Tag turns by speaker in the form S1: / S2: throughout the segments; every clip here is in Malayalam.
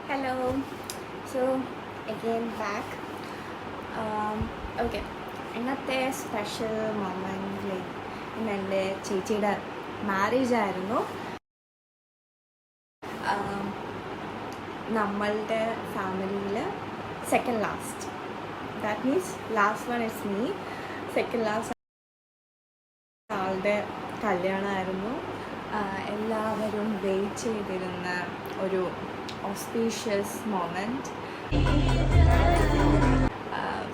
S1: Hello. So again back. Okay. ഇന്നത്തെ സ്പെഷ്യൽ മൊമെൻ്റ് ഇന്ന് എൻ്റെ ചേച്ചിയുടെ മാരേജ് ആയിരുന്നു. നമ്മളുടെ ഫാമിലിയിൽ second last, that means last one is me. Second last ആളുടെ കല്യാണമായിരുന്നു. എല്ലാവരും വെയിറ്റ് ചെയ്തിരുന്ന ഒരു ഓസ്പീഷ്യസ് മൊമെൻറ്റ്.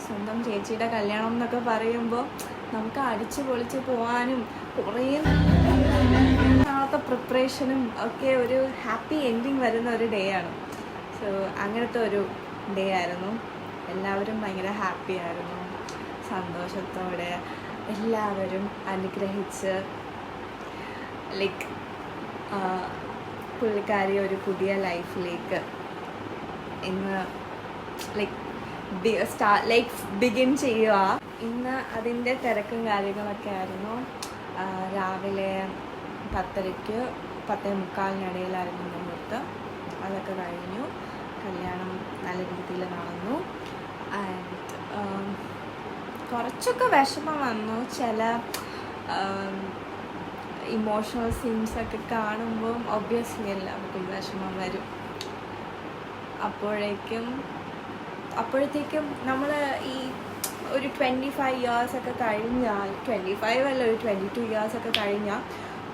S1: സ്വന്തം ചേച്ചിയുടെ കല്യാണം എന്നൊക്കെ പറയുമ്പോൾ നമുക്ക് അടിച്ചു പൊളിച്ച് പോകാനും കുറേ നാളത്തെ പ്രിപ്പറേഷനും ഒക്കെ ഒരു ഹാപ്പി എൻഡിങ് വരുന്ന ഒരു ഡേ ആണ്. സോ അങ്ങനത്തെ ഒരു ഡേ ആയിരുന്നു. എല്ലാവരും ഭയങ്കര ഹാപ്പി ആയിരുന്നു, സന്തോഷത്തോടെ എല്ലാവരും അനുഗ്രഹിച്ച് ലൈക്ക് പുള്ളിക്കാരി ഒരു പുതിയ ലൈഫിലേക്ക് ഇന്ന് ബിഗിൻ ചെയ്യുക. ഇന്ന് അതിൻ്റെ തിരക്കും കാര്യങ്ങളൊക്കെ ആയിരുന്നു. രാവിലെ 10:30 10:45 മുഹൂർത്തം. അതൊക്കെ കഴിഞ്ഞു. കല്യാണം നല്ല രീതിയിൽ നടന്നു. ആൻഡ് കുറച്ചൊക്കെ വിഷമം വന്നു. ചില ഇമോഷണൽ സീൻസൊക്കെ കാണുമ്പം ഒബ്വിയസ്ലി എല്ലാവർക്കും വിഷമം വരും. അപ്പോഴത്തേക്കും നമ്മൾ ഈ ഒരു 25 years ഒക്കെ കഴിഞ്ഞാൽ, 25 അല്ല, ഒരു 22 years ഒക്കെ കഴിഞ്ഞാൽ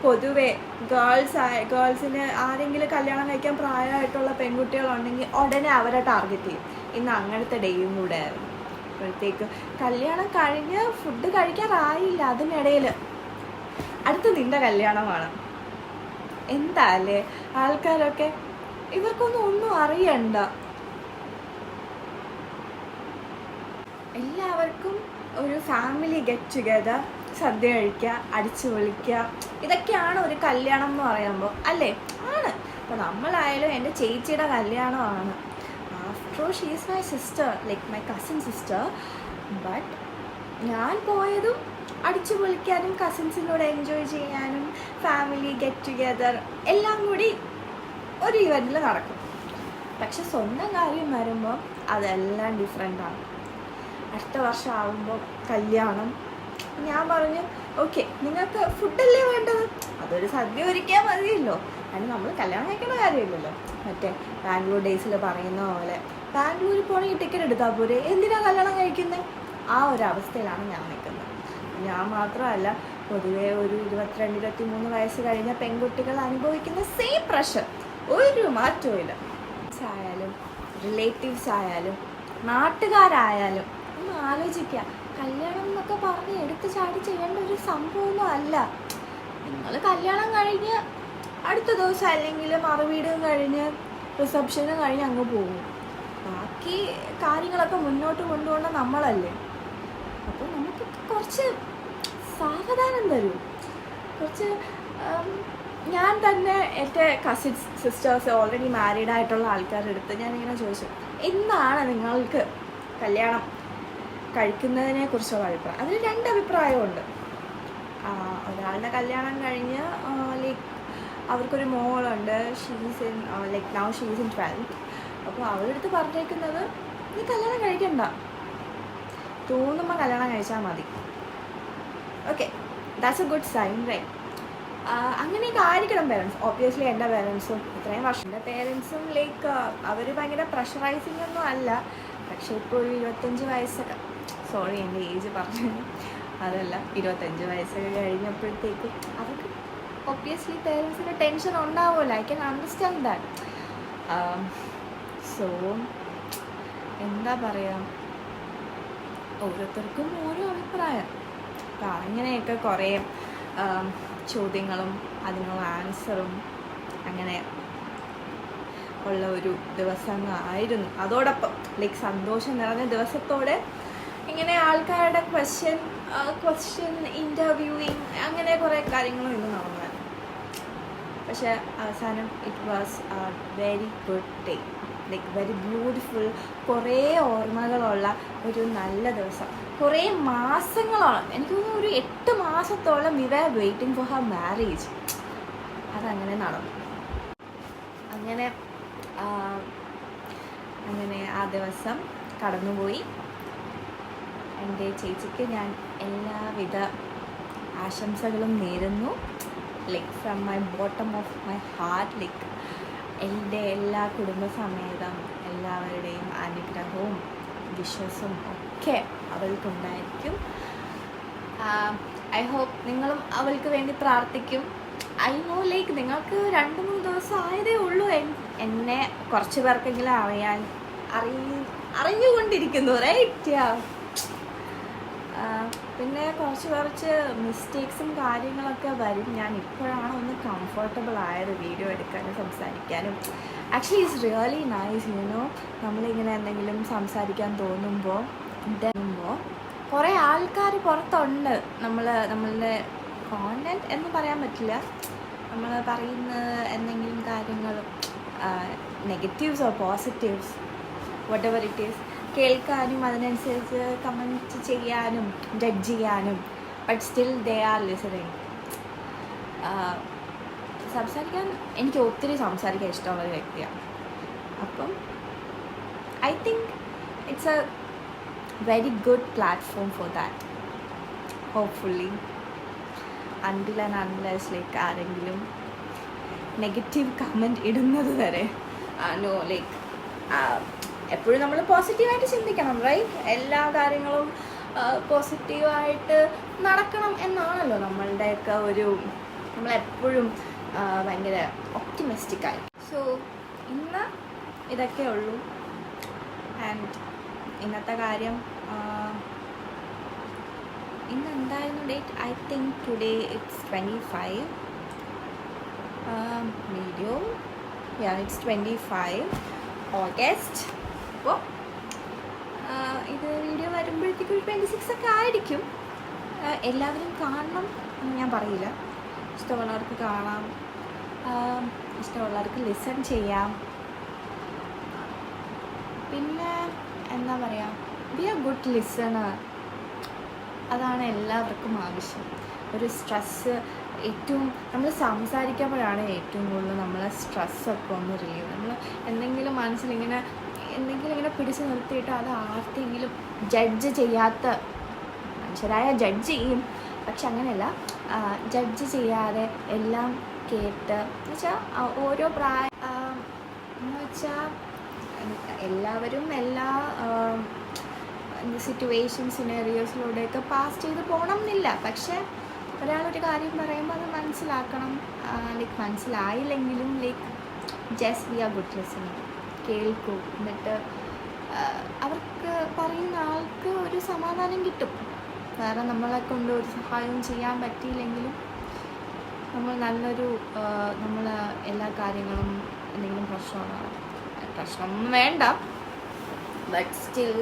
S1: പൊതുവെ ഗേൾസിന് ആരെങ്കിലും കല്യാണം കഴിക്കാൻ പ്രായമായിട്ടുള്ള പെൺകുട്ടികളുണ്ടെങ്കിൽ ഉടനെ അവരെ ടാർഗറ്റ് ചെയ്യും. ഇന്ന് അങ്ങനത്തെ ഡേയും കൂടെ ആയിരുന്നു. അപ്പോഴത്തേക്ക് കല്യാണം കഴിഞ്ഞ് ഫുഡ് കഴിക്കാറായില്ല, അതിനിടയിൽ അടുത്ത് നിൻ്റെ കല്യാണമാണ്. എന്താ അല്ലേ ആൾക്കാരൊക്കെ, ഒന്നും അറിയണ്ട. എല്ലാവർക്കും ഒരു ഫാമിലി ഗെറ്റ് ടുഗെദർ, സദ്യ കഴിക്കുക, അടിച്ചു പൊളിക്കുക, ഇതൊക്കെയാണ് ഒരു കല്യാണം എന്ന് പറയുമ്പോൾ, അല്ലേ? ആണ്. അപ്പോൾ നമ്മളായാലും എൻ്റെ ചേച്ചിയുടെ കല്യാണമാണ്. After all she is my sister, like my cousin sister. But ഞാൻ പോയതും അടിച്ചു പൊളിക്കാനും കസിൻസിനോട് എൻജോയ് ചെയ്യാനും ഫാമിലി ഗെറ്റ് ടുഗെദർ എല്ലാം കൂടി ഒരു ഇവൻറ്റിൽ നടക്കും. പക്ഷെ സ്വന്തം കാര്യം വരുമ്പോൾ അതെല്ലാം ഡിഫറെൻ്റാണ്. അടുത്ത വർഷം ആകുമ്പോൾ കല്യാണം. ഞാൻ പറഞ്ഞു, ഓക്കെ, നിങ്ങൾക്ക് ഫുഡല്ലേ വേണ്ടത്, അതൊരു സദ്യ ഒരുക്കിയാൽ മതിയല്ലോ. അതിന് നമ്മൾ കല്യാണം കഴിക്കേണ്ട കാര്യമില്ലല്ലോ. മറ്റേ ബാംഗ്ലൂർ ഡേയ്സിൽ പറയുന്ന പോലെ ബാംഗ്ലൂരിൽ പോകണമെങ്കിൽ ടിക്കറ്റ് എടുത്താൽ പോരെ, എന്തിനാണ് കല്യാണം കഴിക്കുന്നത്? ആ ഒരു അവസ്ഥയിലാണ് ഞാൻ നിൽക്കുന്നത്. ഞാൻ മാത്രമല്ല, പൊതുവേ ഒരു 22-23 വയസ്സ് കഴിഞ്ഞ പെൺകുട്ടികൾ അനുഭവിക്കുന്ന സെയിം പ്രഷർ. ഒരു മാറ്റവും ഇല്ല. ആയാലും റിലേറ്റീവ്സ് ആയാലും നാട്ടുകാരായാലും ഒന്ന് ആലോചിക്കുക. കല്യാണം എന്നൊക്കെ പറഞ്ഞ് എടുത്ത് ചാടി ചെയ്യേണ്ട ഒരു സംഭവമൊന്നും അല്ല. നിങ്ങൾ കല്യാണം കഴിഞ്ഞ് അടുത്ത ദിവസം അല്ലെങ്കിൽ മറുവീടും കഴിഞ്ഞ് റിസപ്ഷനും കഴിഞ്ഞ് അങ്ങ് പോകും. ബാക്കി കാര്യങ്ങളൊക്കെ മുന്നോട്ട് കൊണ്ടുപോകേണ്ട നമ്മളല്ലേ. അപ്പോൾ നമുക്ക് കുറച്ച് സാവധാനം തരും. കുറച്ച് ഞാൻ തന്നെ എൻ്റെ കസിൻസ് സിസ്റ്റേഴ്സ് ഓൾറെഡി മാരീഡ് ആയിട്ടുള്ള ആൾക്കാരുടെ അടുത്ത് ഞാനിങ്ങനെ ചോദിച്ചു, എന്നാണ് നിങ്ങൾക്ക് കല്യാണം കഴിക്കുന്നതിനെ കുറിച്ചുള്ള അഭിപ്രായം? അതിന് 2 അഭിപ്രായമുണ്ട്. ഒരാളുടെ കല്യാണം കഴിഞ്ഞ് ലൈക്ക് അവർക്കൊരു മോളുണ്ട്, she's in like now she's in 12th. അപ്പോൾ അവരുടെ അടുത്ത് പറഞ്ഞേക്കുന്നത്, നീ കല്യാണം കഴിക്കണ്ട, തോന്നുമ്പോൾ കല്യാണം കഴിച്ചാൽ മതി. Okay, that's a good sign, right? അങ്ങനെയൊക്കെ ആയിരിക്കണം പേരൻസ്. ഒബ്വിയസ്ലി എൻ്റെ പേരൻസും ഇത്രയും വർഷം എൻ്റെ പേരൻസും ലൈക്ക് അവർ ഭയങ്കര പ്രഷറൈസിങ് ഒന്നും അല്ല. പക്ഷേ ഇപ്പോൾ ഒരു 25 വയസ്സൊക്കെ, സോറി എൻ്റെ ഏജ് പറഞ്ഞു, അതല്ല, 25 വയസ്സൊക്കെ കഴിഞ്ഞപ്പോഴത്തേക്കും അവർക്ക് ഒബ്വിയസ്ലി പേരൻസിന് ടെൻഷൻ ഉണ്ടാവുമല്ലോ. I can understand that. So എന്താ പറയുക, ഓരോരുത്തർക്കും ഓരോ അഭിപ്രായം. അപ്പം അങ്ങനെയൊക്കെ കുറേ ചോദ്യങ്ങളും അതിനുള്ള ആൻസറും അങ്ങനെ ഉള്ള ഒരു ദിവസങ്ങളായിരുന്നു. അതോടൊപ്പം ലൈക്ക് സന്തോഷം നിറഞ്ഞ ദിവസത്തോടെ ഇങ്ങനെ ആൾക്കാരുടെ ക്വസ്റ്റ്യൻ ഇൻ്റർവ്യൂയിങ് അങ്ങനെ കുറേ കാര്യങ്ങളും ഇന്ന് നടന്നായിരുന്നു. പക്ഷെ അവസാനം it was A very good day, like very beautiful. കുറേ ഓർമ്മകളുള്ള ഒരു നല്ല ദിവസം. കുറേ മാസങ്ങളോളം, എനിക്ക് തോന്നുന്നു ഒരു 8 മാസത്തോളം we were waiting for her marriage. അതങ്ങനെ നടന്നു. അങ്ങനെ അങ്ങനെ ആ ദിവസം കടന്നുപോയി. എൻ്റെ ചേച്ചിക്ക് ഞാൻ എല്ലാവിധ ആശംസകളും നേരുന്നു. Like from my bottom of my heart. Like എൻ്റെ എല്ലാ കുടുംബസമേതം എല്ലാവരുടെയും അനുഗ്രഹവും വിശ്വാസവും ഒക്കെ അവൾക്കുണ്ടായിരിക്കും. ഐ ഹോപ്പ് നിങ്ങളും അവൾക്ക് വേണ്ടി പ്രാർത്ഥിക്കും. ഐ നോ ലൈക്ക് നിങ്ങൾക്ക് 2-3 ദിവസം ആയതേ ഉള്ളൂ എന്നെ കുറച്ച് പേർക്കെങ്കിലും അറിഞ്ഞുകൊണ്ടിരിക്കുന്നു, റൈറ്റ്? പിന്നെ കുറച്ച് മിസ്റ്റേക്സും കാര്യങ്ങളൊക്കെ വരും. ഞാൻ ഇപ്പോഴാണ് ഒന്ന് കംഫർട്ടബിൾ ആയത് വീഡിയോ എടുക്കാനും സംസാരിക്കാനും. ആക്ച്വലി ഇറ്റ്സ് റിയലി നൈസ് നമ്മളിങ്ങനെ എന്തെങ്കിലും സംസാരിക്കാൻ തോന്നുമ്പോൾ കുറേ ആൾക്കാർ പുറത്തുണ്ട്. നമ്മളുടെ കോണ്ടന്റ് എന്ന് പറയാൻ പറ്റില്ല, നമ്മൾ പറയുന്ന എന്തെങ്കിലും കാര്യങ്ങൾ negatives or positives what ever it is കേൾക്കാനും അതിനനുസരിച്ച് കമൻറ്റ് ചെയ്യാനും ജഡ്ജ് ചെയ്യാനും, but still they are listening. സംസാരിക്കാൻ എനിക്ക് ഒത്തിരി സംസാരിക്കാൻ ഇഷ്ടമുള്ളൊരു വ്യക്തിയാണ്. അപ്പം I think it's A very good platform for that. Hopefully until and unless like ആരെങ്കിലും നെഗറ്റീവ് കമൻറ്റ് ഇടുന്നത് വരെ നോ ലൈക്ക് എപ്പോഴും നമ്മൾ പോസിറ്റീവായിട്ട് ചിന്തിക്കണം, റൈറ്റ്? എല്ലാ കാര്യങ്ങളും പോസിറ്റീവായിട്ട് നടക്കണം എന്നാണല്ലോ നമ്മളുടെയൊക്കെ നമ്മളെപ്പോഴും ഭയങ്കര ഒപ്റ്റിമിസ്റ്റിക്കായി. സോ ഇന്ന് ഇതൊക്കെ ഉള്ളൂ. ആൻഡ് ഇന്നത്തെ കാര്യം ഇന്ന് എന്തായിരുന്നു date? I think today it's 25 video. It's 25 August. അപ്പോൾ ഇത് വീഡിയോ വരുമ്പോഴത്തേക്കും 26 ഒക്കെ ആയിരിക്കും. എല്ലാവരും കാണണം എന്ന് ഞാൻ പറയില്ല. ഇഷ്ടമുള്ളവർക്ക് കാണാം, ഇഷ്ടമുള്ളവർക്ക് ലിസൺ ചെയ്യാം. പിന്നെ എന്താ പറയുക, ബി എ ഗുഡ് ലിസണർ. അതാണ് എല്ലാവർക്കും ആവശ്യം. ഒരു സ്ട്രെസ്സ് നമ്മൾ സംസാരിക്കുമ്പോഴാണ് ഏറ്റവും കൂടുതൽ നമ്മളെ സ്ട്രെസ്സൊക്കെ ഒന്ന് റിലീവ്. നമ്മൾ എന്തെങ്കിലും മനസ്സിലിങ്ങനെ പിടിച്ചു നിർത്തിയിട്ട് അത് ആർക്കെങ്കിലും ജഡ്ജ് ചെയ്യാത്ത മനുഷ്യരായ ജഡ്ജ് ചെയ്യും, പക്ഷെ അങ്ങനെയല്ല, ജഡ്ജ് ചെയ്യാതെ എല്ലാം കേട്ട് എന്ന് വെച്ചാൽ ഓരോ എന്ന് വെച്ചാൽ എല്ലാവരും എല്ലാ സിറ്റുവേഷൻസിനേറിയോസിലൂടെയൊക്കെ പാസ് ചെയ്ത് പോകണം എന്നില്ല. പക്ഷെ ഒരാളൊരു കാര്യം പറയുമ്പോൾ അത് മനസ്സിലാക്കണം. ലൈക്ക് മനസ്സിലായില്ലെങ്കിലും like just be a good listener. കേൾക്കൂ, എന്നിട്ട് അവർക്ക് പറയുന്ന ആൾക്ക് ഒരു സമാധാനം കിട്ടും. വേറെ നമ്മളെ കൊണ്ട് ഒരു സഹായവും ചെയ്യാൻ പറ്റിയില്ലെങ്കിലും നമ്മൾ നമ്മൾ എല്ലാ കാര്യങ്ങളും എന്തെങ്കിലും പ്രശ്നമൊന്നും വേണ്ട, ബട്ട് സ്റ്റിൽ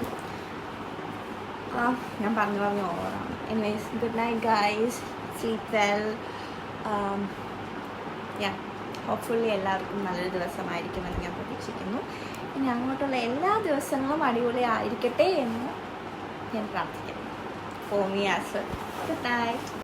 S1: ഞാൻ പറഞ്ഞു ഓവറാണ്. Anyways, good night guys, sleep well. Hopefully എല്ലാവർക്കും നല്ലൊരു ദിവസമായിരിക്കുമെന്ന് ഞാൻ പ്രതീക്ഷിക്കുന്നു. ഇനി അങ്ങോട്ടുള്ള എല്ലാ ദിവസങ്ങളും അടിപൊളി ആയിരിക്കട്ടെ എന്ന് ഞാൻ പ്രാർത്ഥിക്കുന്നു. For me as well. Good night.